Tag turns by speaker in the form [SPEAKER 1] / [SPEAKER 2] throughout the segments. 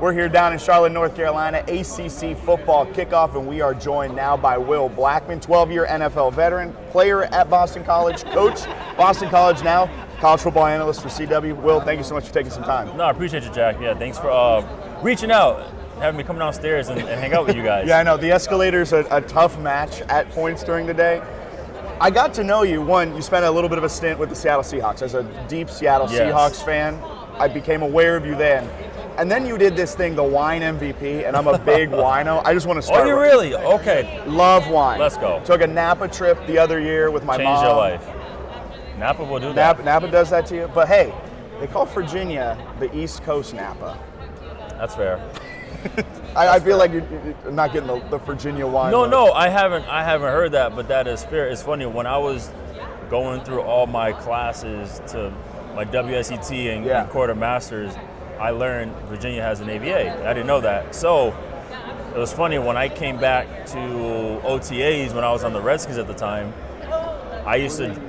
[SPEAKER 1] We're here down in Charlotte, North Carolina, ACC Football kickoff, and we are joined now by Will Blackmon, 12-year NFL veteran, player at Boston College, coach, Boston College now, college football analyst for CW. Will, thank you so much for taking some time.
[SPEAKER 2] No, I appreciate you, Jack. Yeah, thanks for reaching out, having me come downstairs and hang out with you guys.
[SPEAKER 1] Yeah, I know. The escalator's a tough match at points during the day. I got to know you. One, you spent a little bit of a stint with the Seattle Seahawks. As a deep Seattle Seahawks fan, I became aware of you then. And then you did this thing, the wine MVP, and I'm a big wino. I just want to start.
[SPEAKER 2] Oh, you really? Okay.
[SPEAKER 1] Love wine.
[SPEAKER 2] Let's go.
[SPEAKER 1] Took a Napa trip the other year with my mom.
[SPEAKER 2] Change your life. Napa will do that.
[SPEAKER 1] Napa does that to you. But hey, they call Virginia the East Coast Napa.
[SPEAKER 2] That's fair.
[SPEAKER 1] I feel like you're not getting the Virginia wine.
[SPEAKER 2] No, I haven't heard that, but that is fair. It's funny, when I was going through all my classes to my WSET and quartermasters, I learned Virginia has an AVA. I didn't know that. So it was funny, when I came back to OTAs when I was on the Redskins at the time, I used to,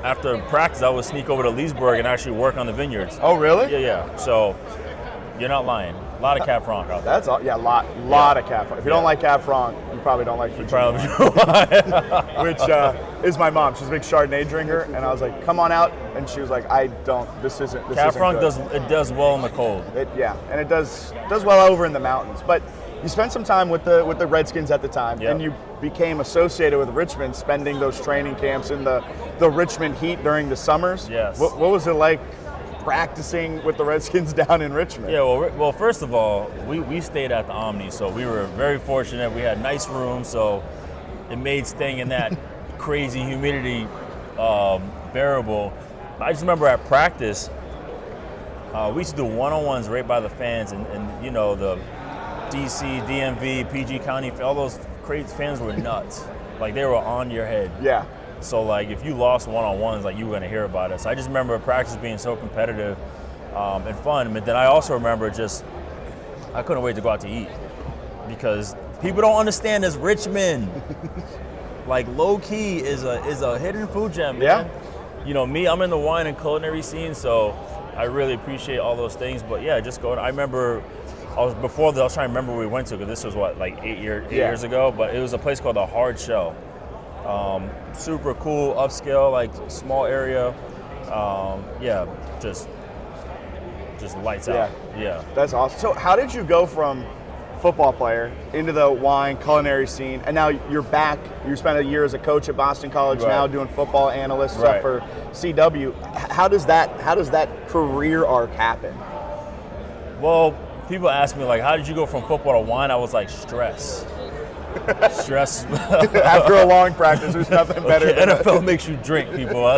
[SPEAKER 2] after practice, I would sneak over to Leesburg and actually work on the vineyards.
[SPEAKER 1] Oh, really?
[SPEAKER 2] Yeah. So you're not lying. A lot of Cab Franc out there.
[SPEAKER 1] That's all. Yeah, lot of Cab Franc. If you don't like Cab Franc, you probably don't like Virginia. Which is my mom. She's a big Chardonnay drinker, and I was like, "Come on out," and she was like, This isn't."
[SPEAKER 2] Cab Franc
[SPEAKER 1] good.
[SPEAKER 2] does well in the cold.
[SPEAKER 1] And it does well over in the mountains. But you spent some time with the Redskins at the time, and you became associated with Richmond, spending those training camps in the Richmond heat during the summers.
[SPEAKER 2] Yes.
[SPEAKER 1] What was it like practicing with the Redskins down in Richmond?
[SPEAKER 2] Yeah, well, first of all, we stayed at the Omni, so we were very fortunate. We had nice rooms, so it made staying in that crazy humidity bearable. I just remember at practice, we used to do one-on-ones right by the fans, and you know, the DC, DMV, PG County, all those crazy fans were nuts. Like, they were on your head.
[SPEAKER 1] Yeah.
[SPEAKER 2] So, like, if you lost one-on-ones, like, you were going to hear about it. So I just remember practice being so competitive and fun. But then I also remember I couldn't wait to go out to eat, because people don't understand this Richmond. Like, low-key is a hidden food gem, man.
[SPEAKER 1] Yeah.
[SPEAKER 2] You know, me, I'm in the wine and culinary scene, so I really appreciate all those things. But, yeah, just going. I remember I was trying to remember where we went to, because this was, like 8 years ago. But it was a place called the Hard Shell. Super cool, upscale, like small area. Just lights out. Yeah.
[SPEAKER 1] That's awesome. So how did you go from football player into the wine culinary scene, and now you're back? You spent a year as a coach at Boston College, now doing football analyst stuff for CW. How does that career arc happen?
[SPEAKER 2] Well, people ask me, like, how did you go from football to wine? I was like, stress.
[SPEAKER 1] After a long practice, there's nothing better than
[SPEAKER 2] NFL makes you drink, people. I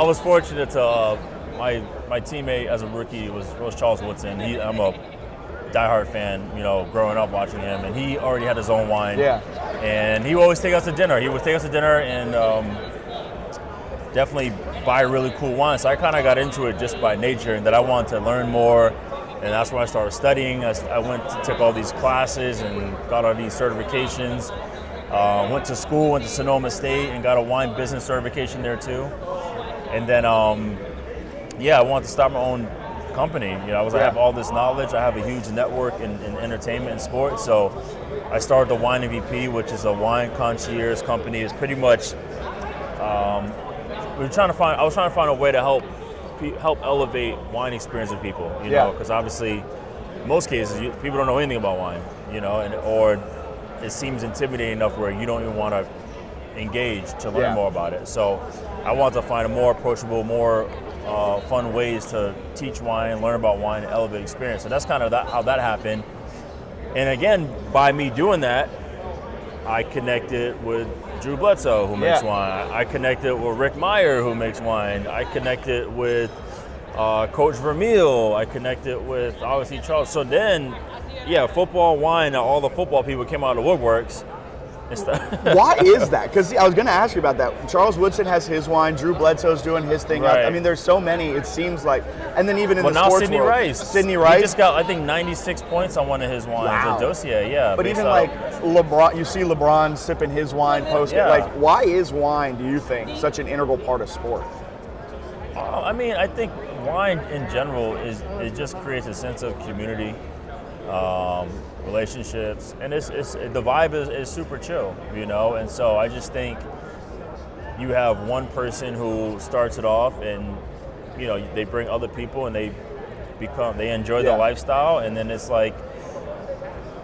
[SPEAKER 2] was fortunate to my teammate as a rookie was Charles Woodson. I'm a diehard fan, you know, growing up watching him, and he already had his own wine.
[SPEAKER 1] Yeah.
[SPEAKER 2] And he would always take us to dinner. And definitely buy really cool wine. So I kind of got into it just by nature, and that I wanted to learn more. And that's when I started studying. I took all these classes and got all these certifications. Went to school, went to Sonoma State, and got a wine business certification there too. And then, I wanted to start my own company. You know, I have all this knowledge. I have a huge network in entertainment and sports. So I started the Wine MVP, which is a wine concierge company. It's pretty much, I was trying to find a way to help elevate wine experience with people, you know, because obviously, in most cases, people don't know anything about wine, you know, or it seems intimidating enough where you don't even want to engage to learn more about it. So I wanted to find a more approachable, more fun ways to teach wine, learn about wine, and elevate experience. So that's kind of how that happened. And again, by me doing that, I connected with Drew Bledsoe, who makes wine. I connected with Rick Meyer, who makes wine. I connected with Coach Vermeil. I connected with, obviously, Charles. So then, football, wine, all the football people came out of the woodworks.
[SPEAKER 1] Why is that? Because I was going to ask you about that. Charles Woodson has his wine. Drew Bledsoe's doing his thing.
[SPEAKER 2] Right.
[SPEAKER 1] I mean, there's so many, it seems like. And then even in the
[SPEAKER 2] now
[SPEAKER 1] sports
[SPEAKER 2] Sidney
[SPEAKER 1] world.
[SPEAKER 2] Rice.
[SPEAKER 1] Sidney Rice.
[SPEAKER 2] He just got, I think, 96 points on one of his wines.
[SPEAKER 1] Wow.
[SPEAKER 2] A dossier, yeah.
[SPEAKER 1] But even like LeBron, you see LeBron sipping his wine post. Like, why is wine, do you think, such an integral part of sport?
[SPEAKER 2] I mean, I think wine in general it just creates a sense of community, relationships, and it's the vibe is super chill, you know. And so I just think you have one person who starts it off, and you know they bring other people, and they enjoy the lifestyle, and then it's like.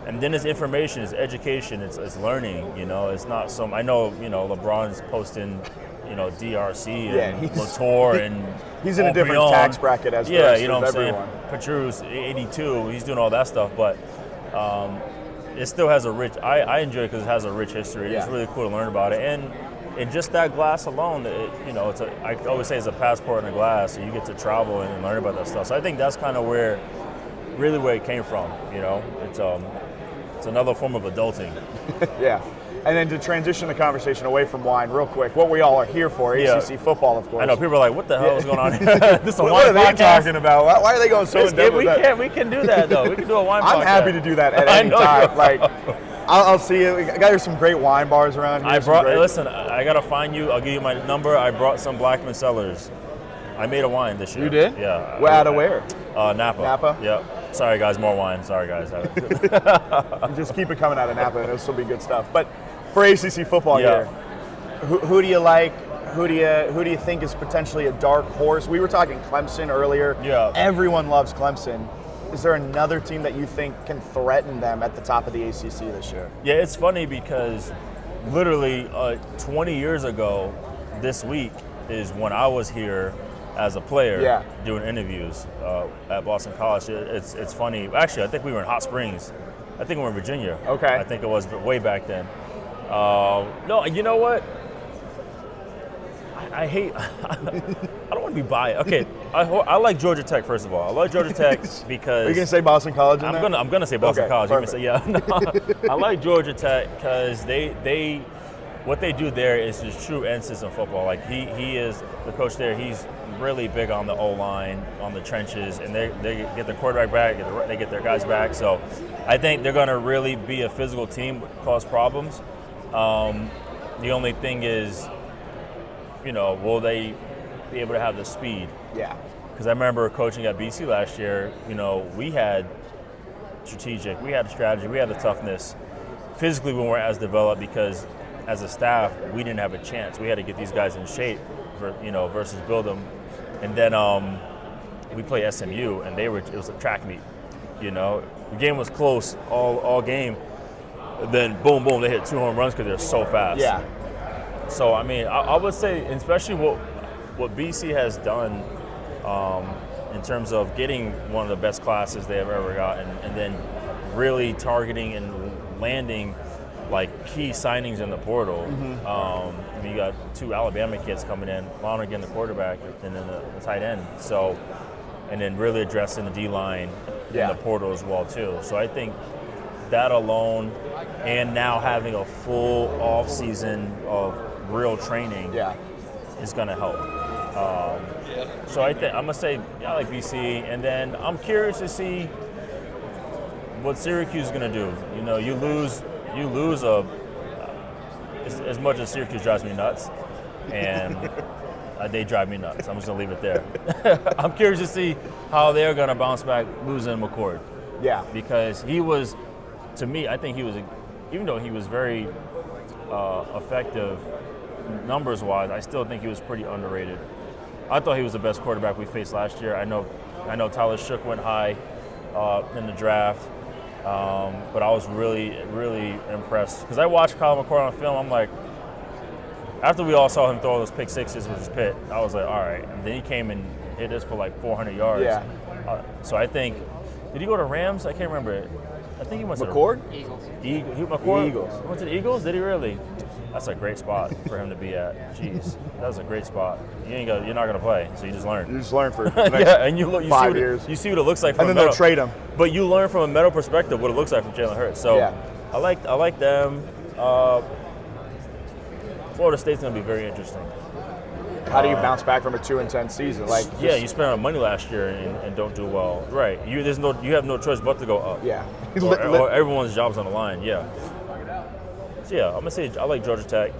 [SPEAKER 2] And then it's information, it's education, it's learning, you know. It's not some, I know, you know, LeBron's posting, you know, DRC and Latour and
[SPEAKER 1] he's in a different tax bracket as the rest
[SPEAKER 2] you know
[SPEAKER 1] of
[SPEAKER 2] what I'm
[SPEAKER 1] everyone.
[SPEAKER 2] saying? Pachu's 82, he's doing all that stuff, but it still has a rich, I enjoy it because it has a rich history. It's really cool to learn about it. And just that glass alone, you know, I always say it's a passport in a glass, so you get to travel and learn about that stuff. So I think that's kind of where it came from, you know. It's another form of adulting.
[SPEAKER 1] Yeah. And then to transition the conversation away from wine real quick, what we all are here for, ACC football, of course.
[SPEAKER 2] I know, people are like, what the hell is going on here? This is a wine
[SPEAKER 1] what are they
[SPEAKER 2] podcast?
[SPEAKER 1] talking about? Why are they going so in-depth with that?
[SPEAKER 2] We can do that, though. We can do a wine podcast.
[SPEAKER 1] I'm happy to do that at any time. Like, I'll see you. There's some great wine bars around here.
[SPEAKER 2] Listen, I got to find you. I'll give you my number. I brought some Blackmon cellars. I made a wine this year.
[SPEAKER 1] You did?
[SPEAKER 2] Yeah.
[SPEAKER 1] Out of where?
[SPEAKER 2] Napa.
[SPEAKER 1] Napa?
[SPEAKER 2] Yep. Sorry, guys, more wine. Sorry, guys.
[SPEAKER 1] Just keep it coming out of Napa, and it'll still be good stuff. But for ACC football here, who do you like? Who do you think is potentially a dark horse? We were talking Clemson earlier.
[SPEAKER 2] Yeah.
[SPEAKER 1] Everyone loves Clemson. Is there another team that you think can threaten them at the top of the ACC this year?
[SPEAKER 2] Yeah, it's funny because literally 20 years ago this week is when I was here as a player doing interviews at Boston College. It's funny. Actually, I think we were in Hot Springs. I think we were in Virginia.
[SPEAKER 1] Okay.
[SPEAKER 2] I think it was way back then. No, you know what? I hate. I don't want to be biased. Okay, I like Georgia Tech. First of all, I like Georgia Tech because.
[SPEAKER 1] Are you gonna say Boston College?
[SPEAKER 2] I'm gonna say Boston College.
[SPEAKER 1] Perfect.
[SPEAKER 2] You're gonna say I like Georgia Tech because they what they do there is just true end system football. Like he is the coach there. He's really big on the O-line, on the trenches, and they get their quarterback back, they get their guys back. So I think they're going to really be a physical team, cause problems. The only thing is, you know, will they be able to have the speed?
[SPEAKER 1] Yeah.
[SPEAKER 2] Because I remember coaching at BC last year, you know, we had strategic, we had the strategy, we had the toughness. Physically, we weren't as developed because as a staff, we didn't have a chance. We had to get these guys in shape, versus build them. And then we played SMU, and it was a track meet. You know, the game was close all game. Then boom, they hit 2 home runs because they're so fast.
[SPEAKER 1] Yeah.
[SPEAKER 2] So I mean, I would say, especially what BC has done in terms of getting one of the best classes they have ever gotten, and then really targeting and landing like key signings in the portal. You got 2 Alabama kids coming in, Lonergan the quarterback, and then the tight end. So, and then really addressing the D-line in the portal as well too. So I think that alone, and now having a full off season of real training, is going to help. So I think I'm gonna say I like BC, and then I'm curious to see what Syracuse is going to do. You know, you lose as much as Syracuse drives me nuts, and they drive me nuts. I'm just going to leave it there. I'm curious to see how they're going to bounce back losing McCord.
[SPEAKER 1] Yeah.
[SPEAKER 2] Because he was, to me, I think he was, even though he was very effective numbers-wise, I still think he was pretty underrated. I thought he was the best quarterback we faced last year. I know Tyler Shook went high in the draft. But I was really, really impressed because I watched Kyle McCord on film. I'm like, after we all saw him throw those pick sixes with his pit, I was like, all right. And then he came and hit us for like 400 yards.
[SPEAKER 1] Yeah.
[SPEAKER 2] So I think, did he go to Rams? I can't remember. I think he went
[SPEAKER 1] McCord?
[SPEAKER 2] to
[SPEAKER 3] Eagles.
[SPEAKER 2] McCord?
[SPEAKER 1] The Eagles.
[SPEAKER 2] He went to the Eagles? Did he really? That's a great spot for him to be at. Jeez, that was a great spot. You're not going to play, so you just learn.
[SPEAKER 1] You just learn for the next
[SPEAKER 2] and you
[SPEAKER 1] 5 years.
[SPEAKER 2] You see what it looks like from
[SPEAKER 1] And then
[SPEAKER 2] a
[SPEAKER 1] they'll
[SPEAKER 2] mental,
[SPEAKER 1] trade him.
[SPEAKER 2] But you learn from a mental perspective what it looks like from Jalen Hurts. So I like them. Florida State's going to be very interesting.
[SPEAKER 1] How do you bounce back from a 2-10 season? Like,
[SPEAKER 2] you spent our money last year and don't do well. Right. You have no choice but to go up.
[SPEAKER 1] Yeah.
[SPEAKER 2] Or everyone's job's on the line. Yeah. So I'm gonna say I like Georgia Tech.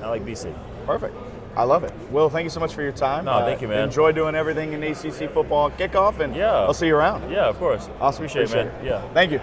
[SPEAKER 2] I like BC.
[SPEAKER 1] Perfect. I love it. Will, thank you so much for your time.
[SPEAKER 2] No, thank you, man.
[SPEAKER 1] Enjoy doing everything in ACC football kickoff, and
[SPEAKER 2] Yeah.
[SPEAKER 1] I'll see you around.
[SPEAKER 2] Yeah, of course.
[SPEAKER 1] Awesome.
[SPEAKER 2] Appreciate it, man.
[SPEAKER 1] it.
[SPEAKER 2] Yeah.
[SPEAKER 1] Thank you.